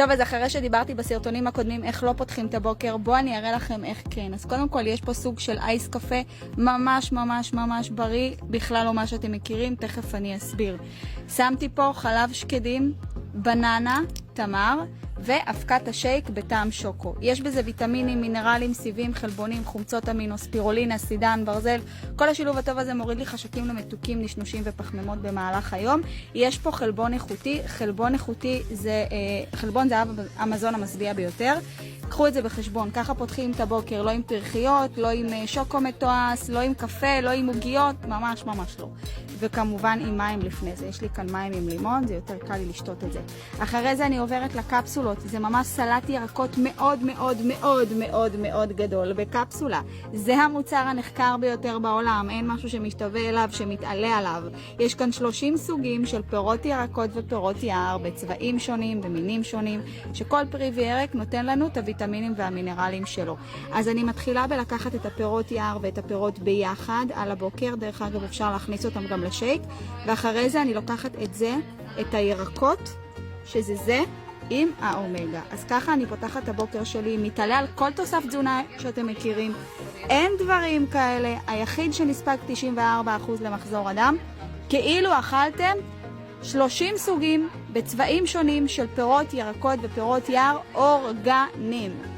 טוב, אז אחרי שדיברתי בסרטונים הקודמים איך לא פותחים את הבוקר, בואו אני אראה לכם איך כן. אז קודם כל יש פה סוג של אייס קפה ממש ממש ממש בריא, בכלל לא מה שאתם מכירים, תכף אני אסביר. שמתי פה חלב שקדים, בננה, תמר ואבקת השייק בטעם שוקו. יש בזה ויטמינים, מינרלים, סיבים, חלבונים, חומצות אמינו, ספירולינה, סידן, ברזל. כל השילוב הטוב הזה מוריד לי חשקים למתוקים, נשנושים ופחמימות במהלך היום. יש פה חלבון איכותי. חלבון איכותי זה חלבון זהב המזון המשביע ביותר. קחו את זה בחשבון. ככה פותחים את הבוקר, לא עם פרחיות, לא עם שוקו מתועש, לא עם קפה, לא עם עוגיות, ממש ממש לא. וכמובן עם מים לפני זה. יש לי כאן מים עם לימון, זה יותר קל לי לשתות את זה. אחרי זה אני עוברת לקפסולות. זה ממש סלט ירקות מאוד מאוד מאוד מאוד מאוד גדול בקפסולה. זה המוצר הנחקר ביותר בעולם. אין משהו שמשתווה אליו, שמתעלה עליו. יש כאן 30 סוגים של פירות ירקות ופירות יער בצבעים שונים, במינים שונים, שכל פרי וירק נותן לנו את הוויטמינים והמינרלים שלו. אז אני מתחילה בלקחת את הפירות יער ואת הפירות ביחד על הבוקר. דרך אגב אפשר להכניס אותם גם לשייק. ואחרי זה אני לוקחת את זה, את הירקות, שזה זה, עם האומגה. אז ככה אני פותחת את הבוקר שלי, מתעלה על כל תוסף תזונה שאתם מכירים. אין דברים כאלה. היחיד שנספק 94% למחזור אדם, כאילו אכלתם 30 סוגים בצבעים שונים של פירות, ירקות ופירות יער אורגניים.